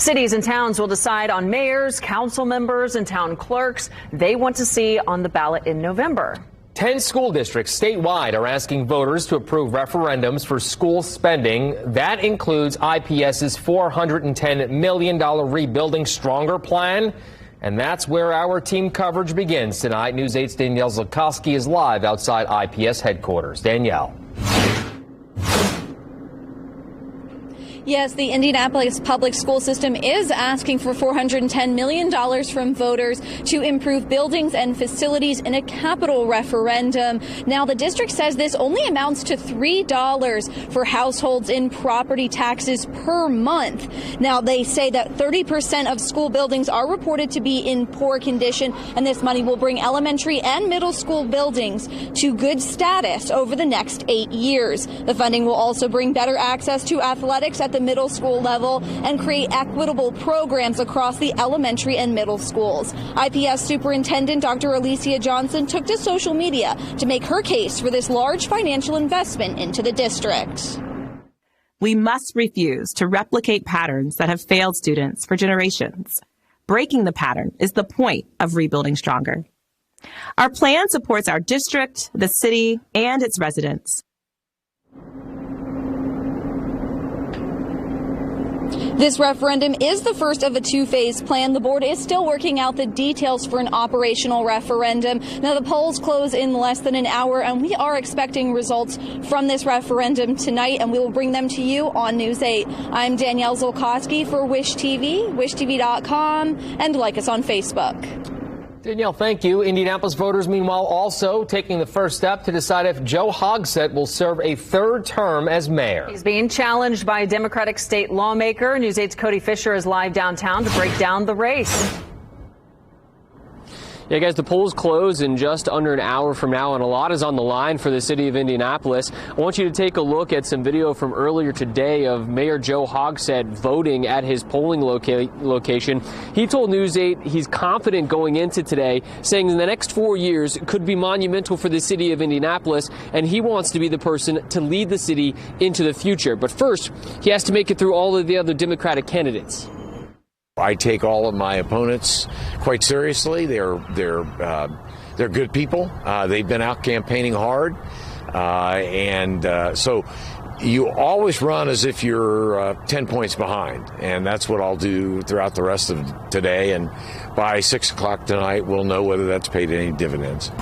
Cities and towns will decide on mayors, council members, and town clerks they want to see on the ballot in November. 10 school districts statewide are asking voters to approve referendums for school spending. That includes IPS's $410 million Rebuilding Stronger plan. And that's where our team coverage begins tonight. News 8's Danielle Zulkowski is live outside IPS headquarters. Danielle. Yes, the Indianapolis public school system is asking for $410 million from voters to improve buildings and facilities in a capital referendum. Now, the district says this only amounts to $3 for households in property taxes per month. Now, they say that 30% of school buildings are reported to be in poor condition, and this money will bring elementary and middle school buildings to good status over the next 8 years. The funding will also bring better access to athletics at the middle school level and create equitable programs across the elementary and middle schools. IPS Superintendent Dr. Alicia Johnson took to social media to make her case for this large financial investment into the district. We must refuse to replicate patterns that have failed students for generations. Breaking the pattern is the point of Rebuilding Stronger. Our plan supports our district, the city, and its residents. This referendum is the first of a two-phase plan. The board is still working out the details for an operational referendum. Now, the polls close in less than an hour, and we are expecting results from this referendum tonight, and we will bring them to you on News 8. I'm Danielle Zulkowski for Wish TV, wishtv.com, and like us on Facebook. Danielle, thank you. Indianapolis voters, meanwhile, also taking the first step to decide if Joe Hogsett will serve a third term as mayor. He's being challenged by a Democratic state lawmaker. News 8's Cody Fisher is live downtown to break down the race. Yeah, guys, the polls close in just under an hour from now, and a lot is on the line for the city of Indianapolis. I want you to take a look at some video from earlier today of Mayor Joe Hogsett voting at his polling location. He told News 8 he's confident going into today, saying the next 4 years could be monumental for the city of Indianapolis, and he wants to be the person to lead the city into the future. But first, he has to make it through all of the other Democratic candidates. I take all of my opponents quite seriously. They're good people. They've been out campaigning hard, so you always run as if you're 10 points behind, and that's what I'll do throughout the rest of today. And by 6 o'clock tonight, we'll know whether that's paid any dividends.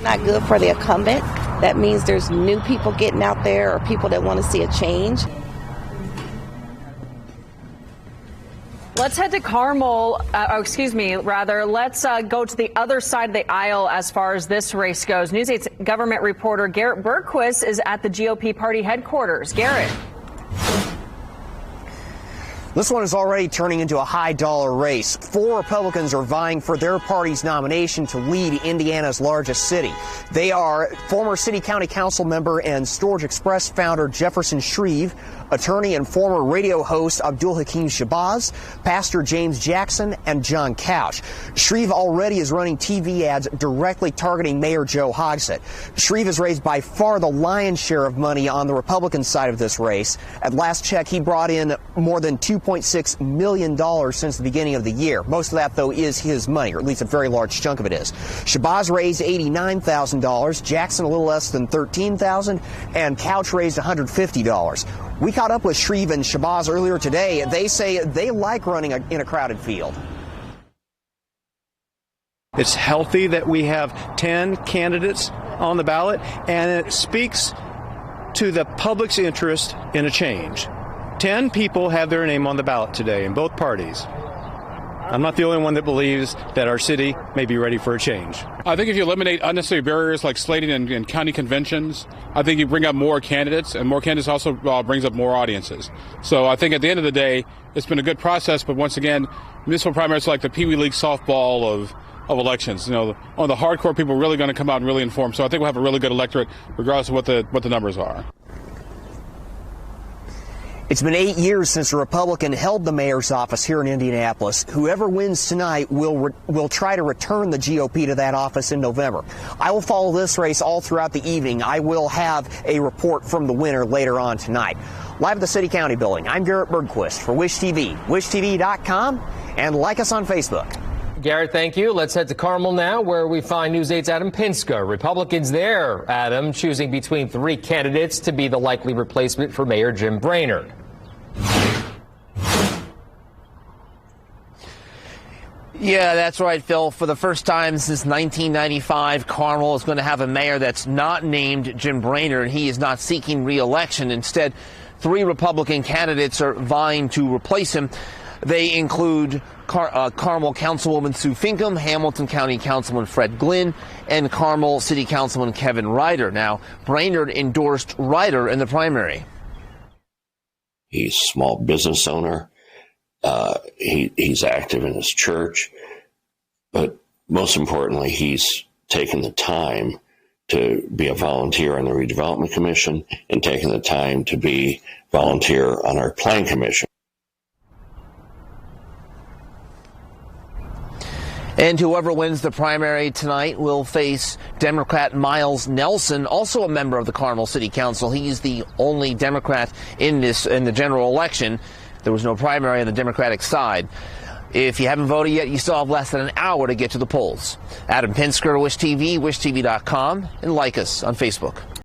Not good for the incumbent. That means there's new people getting out there or people that want to see a change. Let's head to Carmel. Let's go to the other side of the aisle as far as this race goes. News 8's government reporter Garrett Bergquist is at the GOP party headquarters. Garrett. This one is already turning into a high-dollar race. 4 Republicans are vying for their party's nomination to lead Indiana's largest city. They are former city county council member and Storage Express founder Jefferson Shreve, attorney and former radio host Abdul Hakim Shabazz, Pastor James Jackson, and John Couch. Shreve already is running TV ads directly targeting Mayor Joe Hogsett. Shreve has raised by far the lion's share of money on the Republican side of this race. At last check, he brought in more than $2.6 million since the beginning of the year. Most of that, though, is his money, or at least a very large chunk of it is. Shabazz raised $89,000, Jackson a little less than $13,000, and Couch raised $150. We caught up with Shreve and Shabazz earlier today. They say they like running in a crowded field. It's healthy that we have 10 candidates on the ballot, and it speaks to the public's interest in a change. 10 people have their name on the ballot today in both parties. I'm not the only one that believes that our city may be ready for a change. I think if you eliminate unnecessary barriers like slating and county conventions, I think you bring up more candidates, and more candidates also brings up more audiences. So I think at the end of the day, it's been a good process, but once again, municipal primaries are like the Pee Wee League softball of elections. You know, the hardcore people are really going to come out and really inform. So I think we'll have a really good electorate regardless of what the numbers are. It's It's been 8 years since a Republican held the mayor's office here in Indianapolis. Whoever wins tonight will try to return the GOP to that office in November. I will follow this race all throughout the evening. I will have a report from the winner later on tonight. Live at the City County Building, I'm Garrett Bergquist for Wish TV, wishtv.com, and like us on Facebook. Garrett, thank you. Let's head to Carmel now, where we find News 8's Adam Pinsker. Republicans there, Adam, choosing between 3 candidates to be the likely replacement for Mayor Jim Brainerd. Yeah, that's right, Phil. For the first time since 1995, Carmel is going to have a mayor that's not named Jim Brainerd. He is not seeking re-election. Instead, 3 Republican candidates are vying to replace him. They include Carmel Councilwoman Sue Finkham, Hamilton County Councilman Fred Glynn, and Carmel City Councilman Kevin Ryder. Now, Brainerd endorsed Ryder in the primary. He's a small business owner. He's active in his church. But most importantly, he's taken the time to be a volunteer on the Redevelopment Commission and taken the time to be volunteer on our Plan Commission. And whoever wins the primary tonight will face Democrat Miles Nelson, also a member of the Carmel City Council. He's the only Democrat in the general election. There was no primary on the Democratic side. If you haven't voted yet, you still have less than an hour to get to the polls. Adam Pinsker, Wish TV, wishtv.com, and like us on Facebook.